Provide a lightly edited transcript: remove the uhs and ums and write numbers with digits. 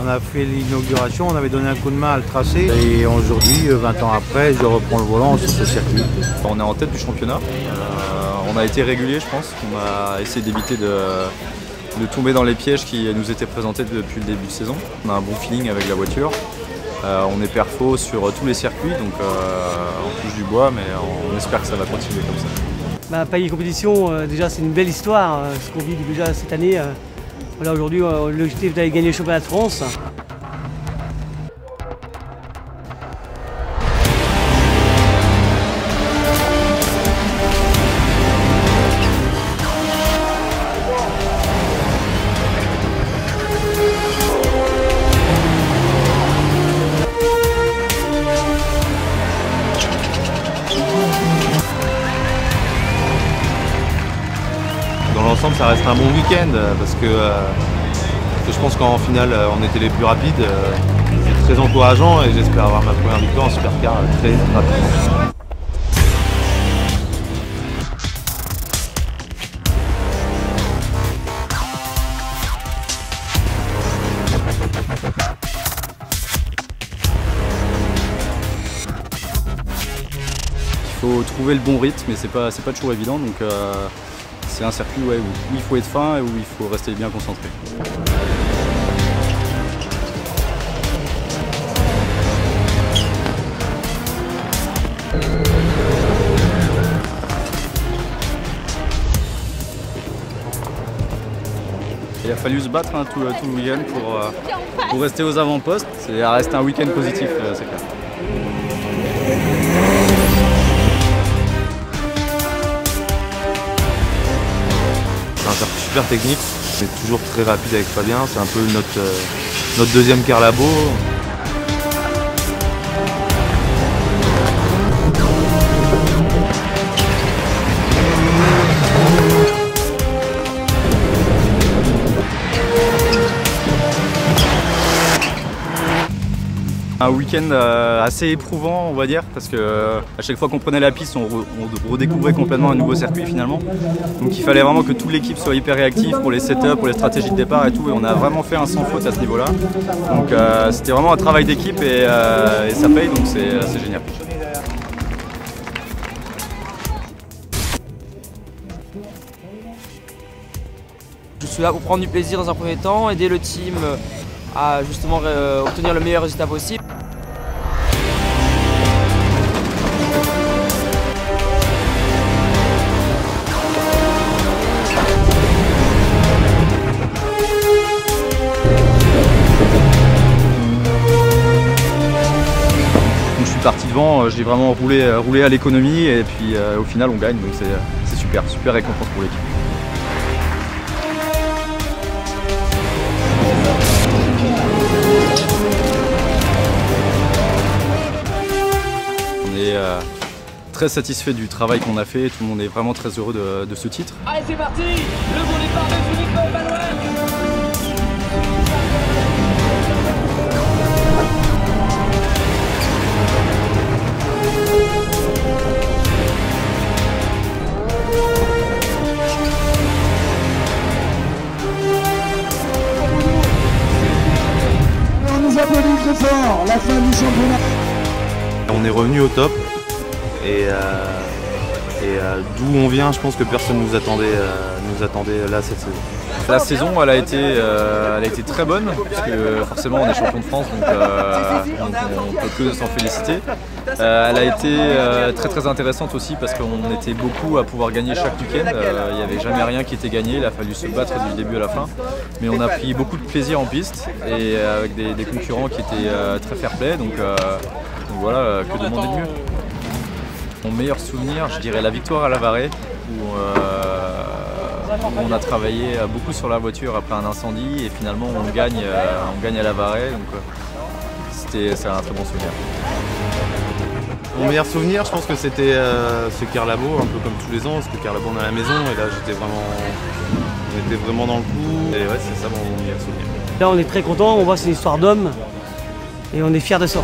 On a fait l'inauguration, on avait donné un coup de main à le tracé et aujourd'hui, 20 ans après, je reprends le volant sur ce circuit. On est en tête du championnat, on a été régulier je pense, on a essayé d'éviter de tomber dans les pièges qui nous étaient présentés depuis le début de saison. On a un bon feeling avec la voiture, on est perfo sur tous les circuits, donc on touche du bois, mais on espère que ça va continuer comme ça. Pagny Compétition, déjà c'est une belle histoire, ce qu'on vit déjà cette année. Voilà, aujourd'hui, l'objectif d'aller gagner le championnat de France. Dans l'ensemble, ça reste un bon week-end parce que je pense qu'en finale, on était les plus rapides. C'est très encourageant et j'espère avoir ma première victoire en supercar très rapidement. Il faut trouver le bon rythme et c'est pas toujours évident, donc c'est un circuit où il faut être fin et où il faut rester bien concentré. Il a fallu se battre tout le week-end pour rester aux avant-postes. Ça reste un week-end positif, c'est clair. C'est un circuit super technique, c'est toujours très rapide avec Fabien, c'est un peu notre deuxième car labo. Un week-end assez éprouvant, on va dire, parce que à chaque fois qu'on prenait la piste, on redécouvrait complètement un nouveau circuit finalement. Donc il fallait vraiment que toute l'équipe soit hyper réactive pour les setups, pour les stratégies de départ et tout, et on a vraiment fait un sans faute à ce niveau-là. Donc c'était vraiment un travail d'équipe et ça paye, donc c'est génial. Je suis là pour prendre du plaisir dans un premier temps, aider le team à justement obtenir le meilleur résultat possible. Donc je suis parti devant, j'ai vraiment roulé à l'économie et puis au final on gagne, donc c'est super récompense pour l'équipe. On est très satisfait du travail qu'on a fait, tout le monde est vraiment très heureux de ce titre. Allez, c'est parti, le bon départ de Philippe Malouin. On nous applaudit très fort, la fin du championnat. On est revenu au top et d'où on vient, je pense que personne ne nous attendait là cette saison. La saison elle a été très bonne, parce que forcément on est champion de France, donc on ne peut que s'en féliciter. Elle a été très intéressante aussi parce qu'on était beaucoup à pouvoir gagner chaque week-end. Il n'y avait jamais rien qui était gagné, il a fallu se battre du début à la fin. Mais on a pris beaucoup de plaisir en piste et avec des concurrents qui étaient très fair-play, donc voilà, que demander de mieux. Mon meilleur souvenir, je dirais la victoire à Lavaré, où on a travaillé beaucoup sur la voiture après un incendie et finalement on gagne à Lavaré, donc c'est un très bon souvenir. Mon meilleur souvenir, je pense que c'était ce car labo, un peu comme tous les ans, parce que car labo on est à la maison et là on était vraiment dans le coup. Et ouais, c'est ça mon meilleur souvenir. Là on est très content, on voit que c'est une histoire d'homme et on est fiers de ça.